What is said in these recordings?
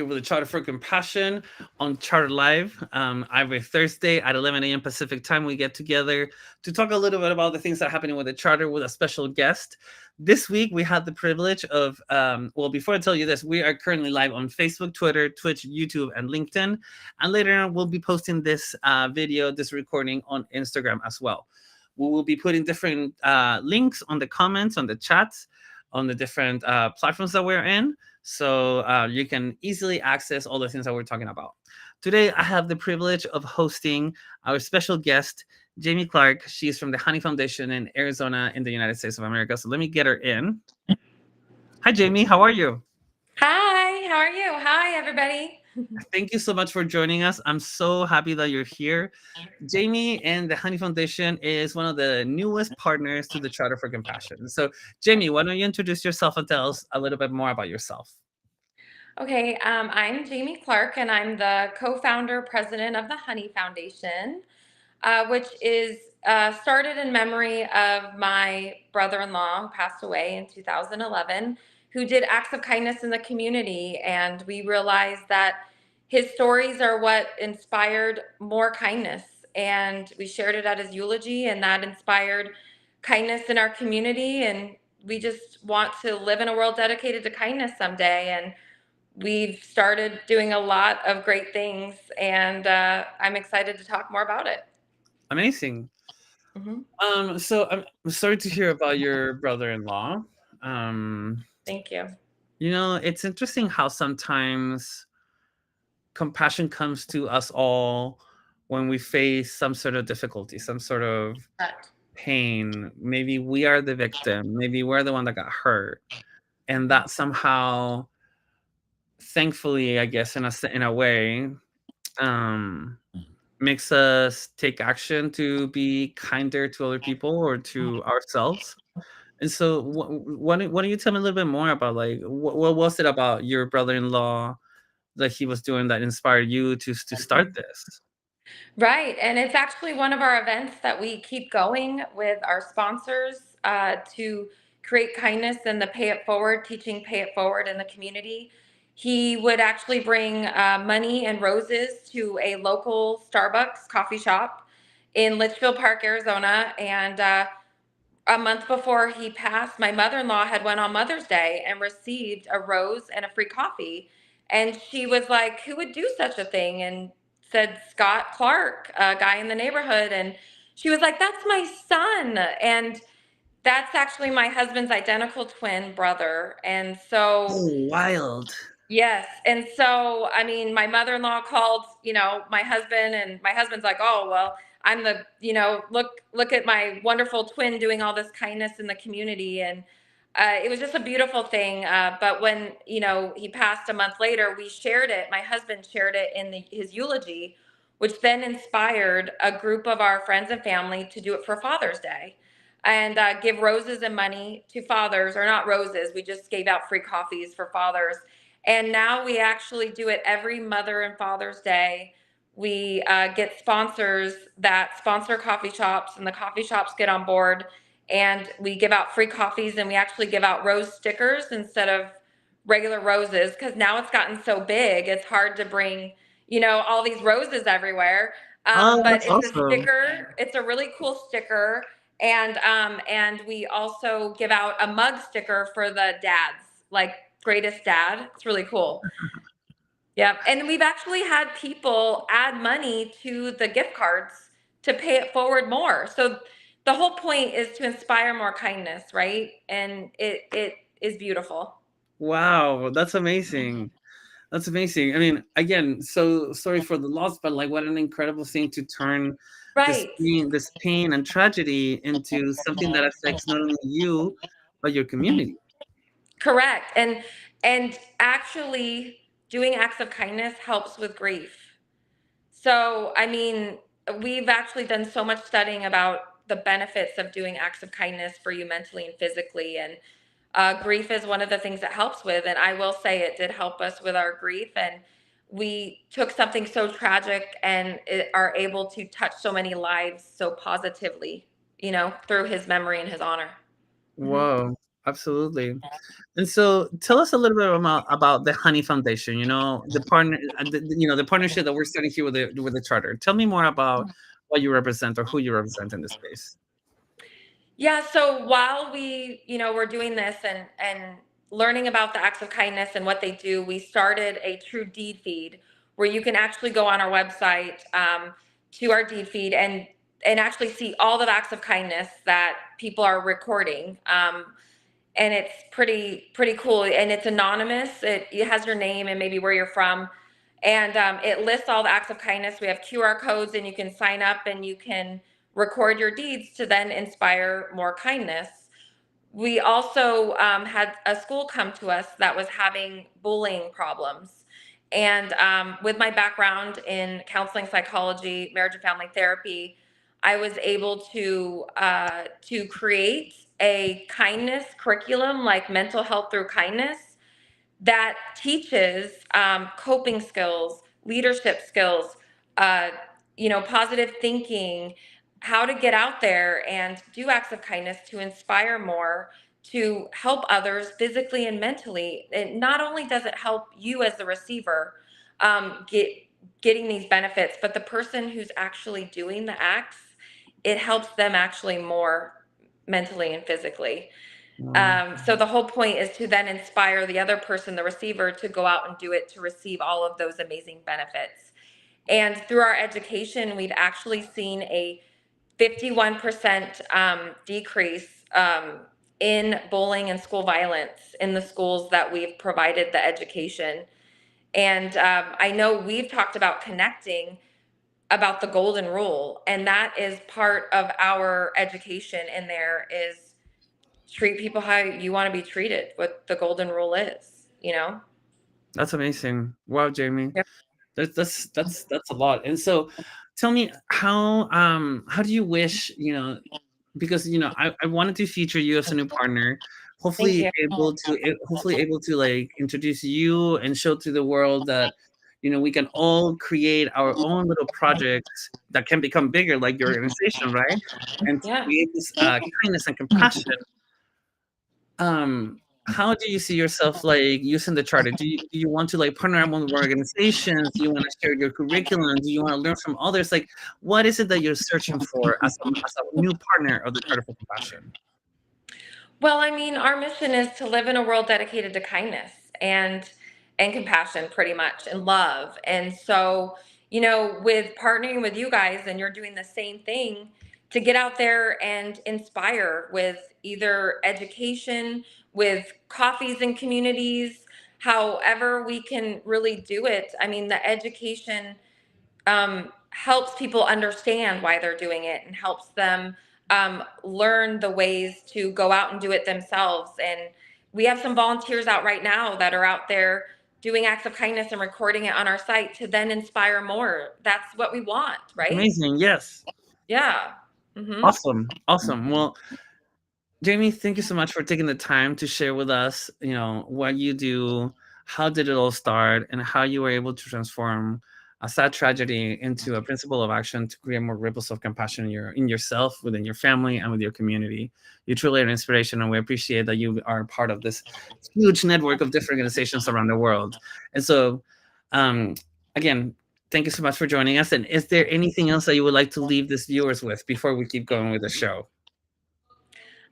with the Charter for Compassion on Charter Live. Every Thursday at 11 a.m. Pacific time, we get together to talk a little bit about the things that are happening with the Charter with a special guest. This week, we had the privilege of, well, before I tell you this, we are currently live on Facebook, Twitter, Twitch, YouTube, and LinkedIn. And later on, we'll be posting this video, this recording on Instagram as well. We will be putting different links on the comments, on the chats, on the different platforms that we're in. So you can easily access all the things that we're talking about. Today, I have the privilege of hosting our special guest, Jaime Clark. She's from the Honey Foundation in Arizona in the United States of America. So let me get her in. Hi, Jaime. How are you? Hi, how are you? Hi, everybody. Thank you so much for joining us. I'm so happy that you're here. Jaime and the Honey Foundation is one of the newest partners to the Charter for Compassion. So, Jaime, why don't you introduce yourself and tell us a little bit more about yourself? Okay, I'm Jaime Clark, and I'm the co-founder, president of the Honey Foundation, which is started in memory of my brother-in-law who passed away in 2011, who did acts of kindness in the community, and we realized that his stories are what inspired more kindness, and we shared it at his eulogy, and that inspired kindness in our community, and we just want to live in a world dedicated to kindness someday, and we've started doing a lot of great things, and I'm excited to talk more about it. Amazing. Hmm. So I'm sorry to hear about your brother-in-law. Um, Thank you. it's interesting how sometimes compassion comes to us all when we face some sort of difficulty, some sort of Correct. pain. Maybe we are the victim, maybe we're the one that got hurt, and Mhm. that somehow, thankfully, I guess in a way, um, makes us take action to be kinder to other people or to ourselves. And so, why don't you tell me a little bit more about like what was it about your brother-in-law that he was doing that inspired you to start this? Right. And it's actually one of our events that we keep going with our sponsors to create kindness and the Pay It Forward, teaching Pay It Forward in the community. He would actually bring money and roses to a local Starbucks coffee shop in Litchfield Park, Arizona. And a month before he passed, my mother-in-law had went on Mother's Day and received a rose and a free coffee. And she was like, who would do such a thing? And said, Scott Clark, a guy in the neighborhood. And she was like, that's my son. And that's actually my husband's identical twin brother. And so Oh, wild. yes. And so, I mean, my mother-in-law called, my husband, and my husband's like, oh, well, I'm the, look at my wonderful twin doing all this kindness in the community. And it was just a beautiful thing. But when, he passed a month later, we shared it. My husband shared it in his eulogy, which then inspired a group of our friends and family to do it for Father's Day and give roses and money to fathers, or not roses. We just gave out free coffees for fathers, and now we actually do it every Mother and Father's Day. We get sponsors that sponsor coffee shops, and the coffee shops get on board. And we give out free coffees, and we actually give out rose stickers instead of regular roses, because now it's gotten so big, it's hard to bring, all these roses everywhere. Oh, But that's it's a awesome. sticker. It's a really cool sticker, and we also give out a mug sticker for the dads, like greatest dad. It's really cool. Yeah. And we've actually had people add money to the gift cards to pay it forward more. So the whole point is to inspire more kindness, right? And it is beautiful. Wow, that's amazing. That's amazing. I mean, again, so sorry for the loss, but like what an incredible thing to turn Right. this pain and tragedy into something that affects not only you, but your community. Correct. And actually doing acts of kindness helps with grief. So, I mean, we've actually done so much studying about the benefits of doing acts of kindness for you mentally and physically. And grief is one of the things that helps with. And I will say it did help us with our grief. And we took something so tragic and are able to touch so many lives so positively, through his memory and his honor. Hmm. Whoa. Absolutely. And so tell us a little bit about the Honey Foundation, the the partnership that we're starting here with the charter. Tell me more about what you represent or who you represent in this space. Yeah, so while we, were doing this and learning about the acts of kindness and what they do, we started a true deed feed where you can actually go on our website, to our deed feed and actually see all the acts of kindness that people are recording. And it's pretty cool, and it's anonymous. It has your name and maybe where you're from, and it lists all the acts of kindness. We have QR codes, and you can sign up and you can record your deeds to then inspire more kindness. We also had a school come to us that was having bullying problems. And with my background in counseling psychology, marriage and family therapy, I was able to create a kindness curriculum, like mental health through kindness, that teaches coping skills, leadership skills, uh, positive thinking, how to get out there and do acts of kindness to inspire more, to help others physically and mentally. And not only does it help you as the receiver getting these benefits, but the person who's actually doing the acts, it helps them actually more mentally and physically. Mm, So the whole point is to then inspire the other person, the receiver, to go out and do it to receive all of those amazing benefits. And through our education, we've actually seen a 51% decrease in bullying and school violence in the schools that we've provided the education. And I know we've talked about connecting about the golden rule, and that is part of our education in there is treat people how you want to be treated, what the golden rule is. that's amazing. Wow, Jamie. Yep. That's a lot. And so tell me how do you wish, because I wanted to feature you as a new partner, Thank hopefully you. able to like introduce you and show to the world that we can all create our own little projects that can become bigger like your organization, right? And to Yeah. create this kindness and compassion. How do you see yourself like using the charter? Do you want to like partner up with organizations? Do you want to share your curriculum? Do you want to learn from others? Like, what is it that you're searching for as a new partner of the Charter for Compassion? Well, I mean, our mission is to live in a world dedicated to kindness and compassion, pretty much, and love. And so, with partnering with you guys, and you're doing the same thing to get out there and inspire with either education, with coffees in communities, however we can really do it. I mean, the education helps people understand why they're doing it and helps them learn the ways to go out and do it themselves. And we have some volunteers out right now that are out there doing acts of kindness and recording it on our site to then inspire more. That's what we want, right? Amazing. Yes. Yeah. Mm-hmm. Awesome. Awesome. Well, Jamie, thank you so much for taking the time to share with us, what you do, how did it all start, and how you were able to transform a sad tragedy into a principle of action to create more ripples of compassion in yourself, within your family, and with your community. You truly are an inspiration, and we appreciate that you are part of this huge network of different organizations around the world. And so, um, again, thank you so much for joining us. And is there anything else that you would like to leave these viewers with before we keep going with the show?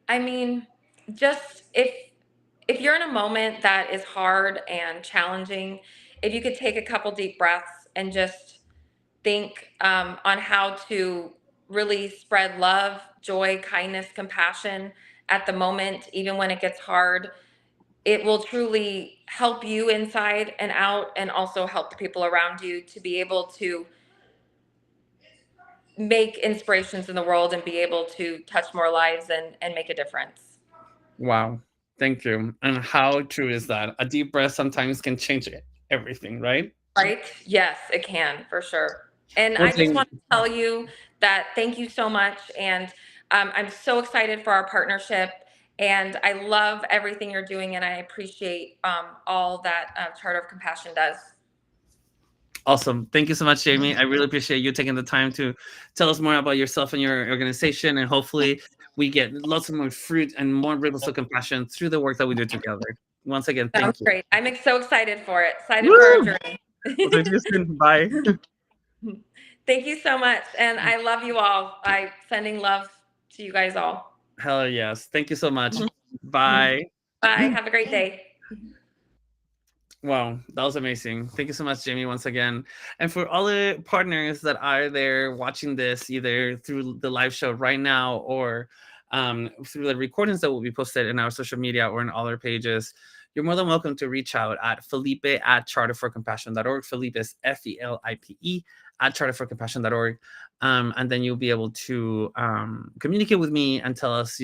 I mean, just if you're in a moment that is hard and challenging, if you could take a couple deep breaths and just think on how to really spread love, joy, kindness, compassion at the moment, even when it gets hard. It will truly help you inside and out, and also help the people around you to be able to make inspirations in the world and be able to touch more lives and make a difference. Wow. Thank you. And how true is that? A deep breath sometimes can change everything, right? Right? Yes, it can, for sure. And Well, I just Jamie, want to tell you that thank you so much. And I'm so excited for our partnership. And I love everything you're doing. And I appreciate all that Charter of Compassion does. Awesome. Thank you so much, Jamie. I really appreciate you taking the time to tell us more about yourself and your organization. And hopefully, we get lots of more fruit and more ripples of compassion through the work that we do together. Once again, Sounds thank you. great. I'm so excited for it. Excited for our Woo! journey. We'll talk to you soon. Bye. Thank you so much. And I love you all. I sending love to you guys all. Hell yes. Thank you so much. Bye. Bye. Have a great day. Wow, that was amazing. Thank you so much, Jamie, once again. And for all the partners that are there watching this, either through the live show right now or through the recordings that will be posted in our social media or in all our pages, you're more than welcome to reach out at Felipe at charterforcompassion.org. Felipe is Felipe at charterforcompassion.org. And then you'll be able to communicate with me and tell us,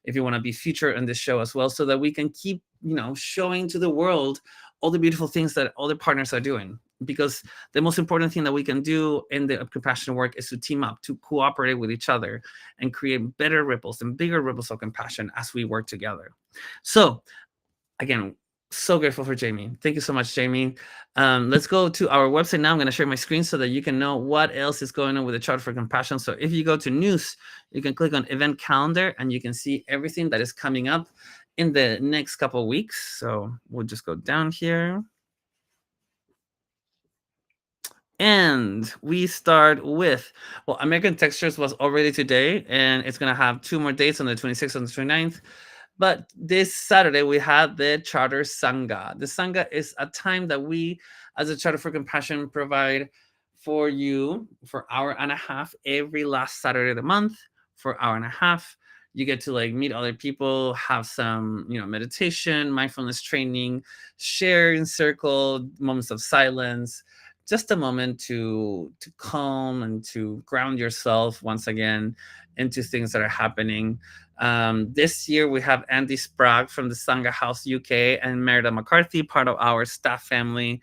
if you want to be featured in this show as well, so that we can keep, showing to the world all the beautiful things that all the partners are doing. Because the most important thing that we can do in the compassion work is to team up, to cooperate with each other, and create better ripples and bigger ripples of compassion as we work together. So, again, so grateful for Jamie. Thank you so much, Jamie. Let's go to our website now. I'm going to share my screen so that you can know what else is going on with the Charter for Compassion. So if you go to news, you can click on event calendar and you can see everything that is coming up in the next couple of weeks. So we'll just go down here. And we start with, American Textures was already today, and it's going to have 2 more dates on the 26th and the 29th. But this Saturday, we had the Charter Sangha. The Sangha is a time that we, as a Charter for Compassion, provide for you for an hour and a half every last Saturday of the month. For an hour and a half, you get to meet other people, have some meditation, mindfulness training, share in circle, moments of silence, just a moment to calm and to ground yourself once again into things that are happening. This year we have Andy Sprague from the Sangha House UK and Merida McCarthy, part of our staff family,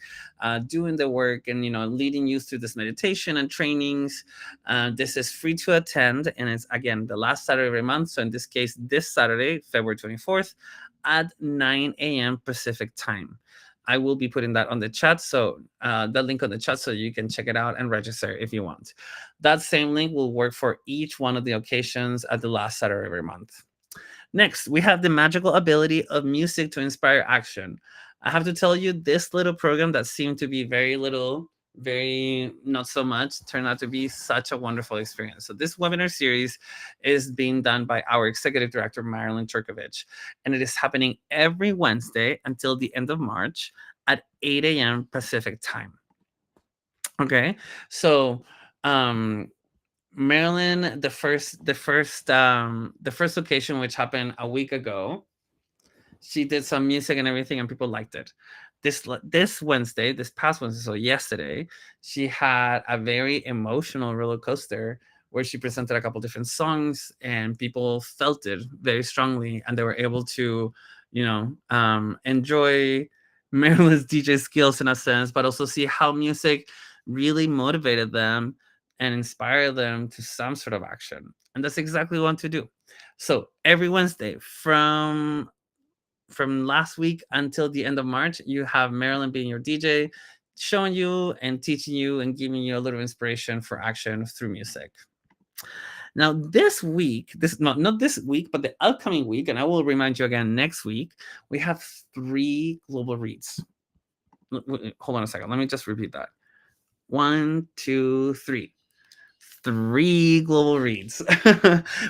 doing the work and leading you through this meditation and trainings. This is free to attend, and it's again the last Saturday of every month. So in this case, this Saturday, February 24th, at 9 a.m. Pacific time. I will be putting that on the chat, so the link on the chat, so you can check it out and register if you want. That same link will work for each one of the occasions at the last Saturday of every month. Next, we have the magical ability of music to inspire action. I have to tell you, this little program that seemed to be very not so much, turned out to be such a wonderful experience. So this webinar series is being done by our executive director, Marilyn Turkovich, and it is happening every Wednesday until the end of March at 8 a.m. Pacific time. Okay, so Marilyn, the first occasion, which happened a week ago, she did some music and everything, and people liked it. This Wednesday, this past Wednesday, so yesterday, she had a very emotional roller coaster where she presented a couple different songs, and people felt it very strongly, and they were able to, enjoy Marilyn's DJ skills in a sense, but also see how music really motivated them and inspired them to some sort of action. And that's exactly what I want to do. So every Wednesday from last week until the end of March, you have Marilyn being your DJ, showing you and teaching you and giving you a little inspiration for action through music. Now, this week, not this week, but the upcoming week, and I will remind you again next week, we have 3 global reads. Hold on a second. Let me just repeat that. 1, 2, 3. 3 global reads.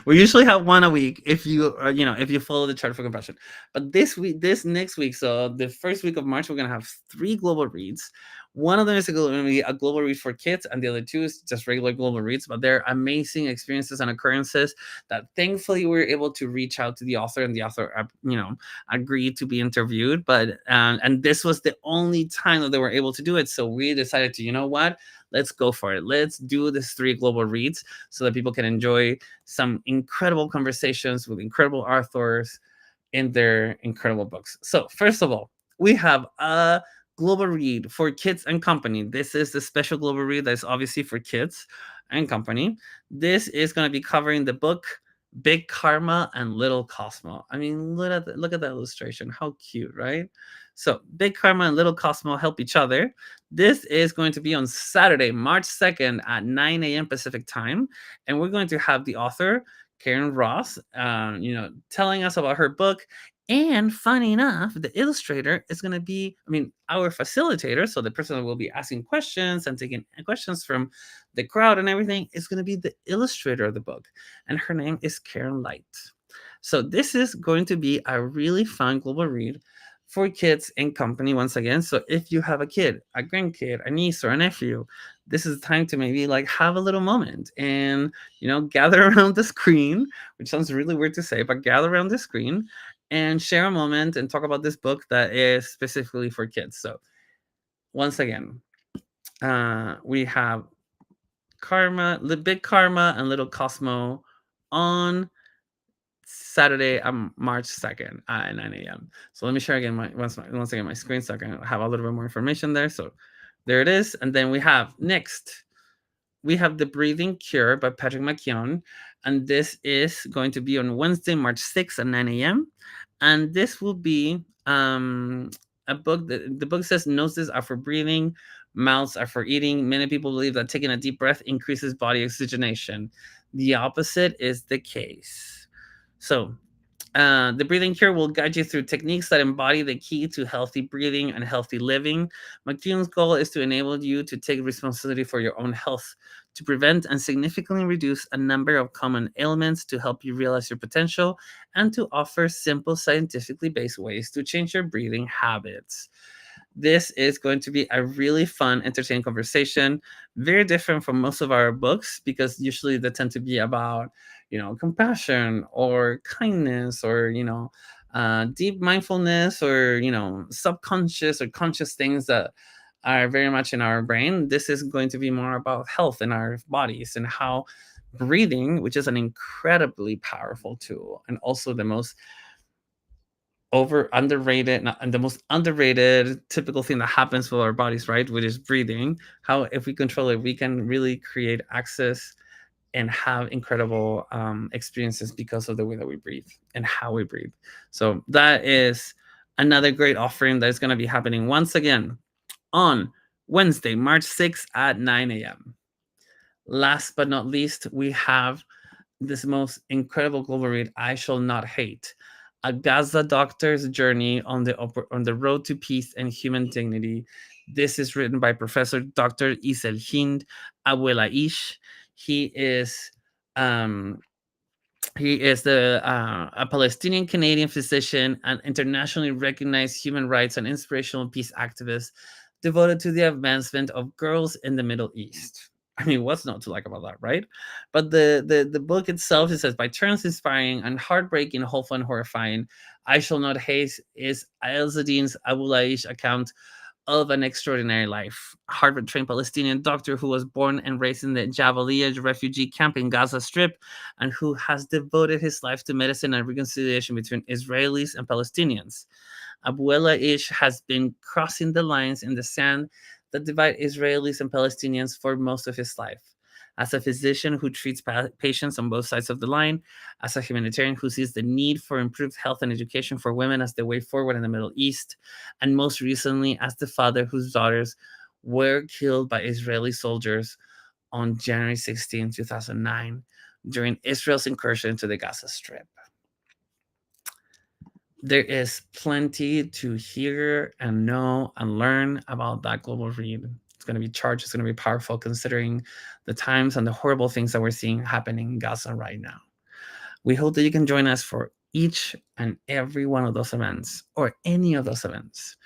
We usually have 1 a week if you if you follow the Charter for Compassion. But this next week, so the first week of March, we're gonna have 3 global reads. One of them is going to be a global read for kids, and the other 2 is just regular global reads. But they're amazing experiences and occurrences that thankfully we were able to reach out to the author, and the author, agreed to be interviewed. But and this was the only time that they were able to do it. So we decided to, what? Let's go for it. Let's do this 3 global reads so that people can enjoy some incredible conversations with incredible authors in their incredible books. So first of all, we have a global read for kids and company. This is the special global read that is obviously for kids and company. This is going to be covering the book Big Karma and Little Kosmo. I mean, look at that illustration. How cute, right? So Big Karma and Little Cosmo help each other. This is going to be on Saturday, March 2nd at 9 a.m. Pacific time. And we're going to have the author, Karyn Ross, telling us about her book. And funny enough, the illustrator is going to be, our facilitator. So the person that will be asking questions and taking questions from the crowd and everything is going to be the illustrator of the book. And her name is Karen Light. So this is going to be a really fun global read for kids and company once again. So if you have a kid, a grandkid, a niece or a nephew, this is the time to maybe like have a little moment and gather around the screen, which sounds really weird to say, but gather around the screen and share a moment and talk about this book that is specifically for kids. So once again, we have Big Karma and Little Cosmo on Saturday, March 2nd at 9 a.m. So let me share again once again my screen so I can have a little bit more information there. So there it is. And then we have the Breathing Cure by Patrick McKeown. And this is going to be on Wednesday, March 6th at 9 a.m. And this will be a book that the book says noses are for breathing, mouths are for eating. Many people believe that taking a deep breath increases body oxygenation. The opposite is the case. So, the Breathing Cure will guide you through techniques that embody the key to healthy breathing and healthy living. McKeown's goal is to enable you to take responsibility for your own health, to prevent and significantly reduce a number of common ailments, to help you realize your potential, and to offer simple, scientifically based ways to change your breathing habits. This is going to be a really fun, entertaining conversation. Very different from most of our books because usually they tend to be about, compassion or kindness or, deep mindfulness or, subconscious or conscious things that are very much in our brain. This is going to be more about health in our bodies and how breathing, which is an incredibly powerful tool and also the most and the most underrated typical thing that happens with our bodies, right, which is breathing. How if we control it, we can really create access and have incredible experiences because of the way that we breathe and how we breathe. So that is another great offering that is going to be happening once again on Wednesday, March 6th at 9 a.m. Last but not least, we have this most incredible global read, I Shall Not Hate, a Gaza doctor's journey on the road to peace and human dignity. This is written by Professor Dr. Izzeldin Abuelaish. He is um, a Palestinian Canadian physician, an internationally recognized human rights and inspirational peace activist devoted to the advancement of girls in the Middle East. I mean, what's not to like about that, right? But the book itself, it says, by turns inspiring and heartbreaking, hopeful and horrifying, I Shall Not Hate is Izzeldin's Abuelaish account of an extraordinary life. A Harvard-trained Palestinian doctor who was born and raised in the Jabalia refugee camp in Gaza Strip and who has devoted his life to medicine and reconciliation between Israelis and Palestinians. Abuelaish has been crossing the lines in the sand that divide Israelis and Palestinians for most of his life. As a physician who treats patients on both sides of the line, as a humanitarian who sees the need for improved health and education for women as the way forward in the Middle East, and most recently as the father whose daughters were killed by Israeli soldiers on January 16, 2009, during Israel's incursion into the Gaza Strip. There is plenty to hear and know and learn about that global read. It's going to be charged, it's going to be powerful considering the times and the horrible things that we're seeing happening in Gaza right now. We hope that you can join us for each and every one of those events or any of those events.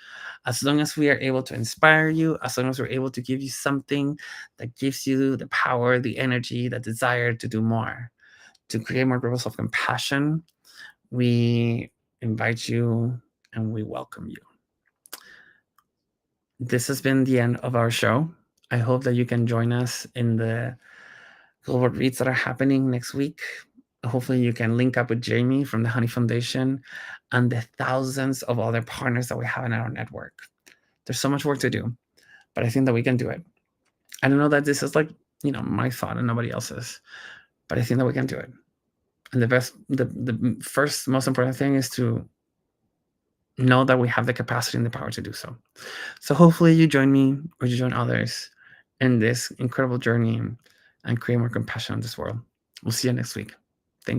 As long as we are able to inspire you, as long as we're able to give you something that gives you the power, the energy, the desire to do more, to create more ripples of compassion, we invite you and we welcome you. This has been the end of our show. I hope that you can join us in the global reads that are happening next week. Hopefully, you can link up with Jamie from the Honey Foundation and the thousands of other partners that we have in our network. There's so much work to do, but I think that we can do it. I don't know that this is like, my thought and nobody else's, but I think that we can do it. And the first, most important thing is to know that we have the capacity and the power to do so. So hopefully you join me or you join others in this incredible journey and create more compassion in this world. We'll see you next week.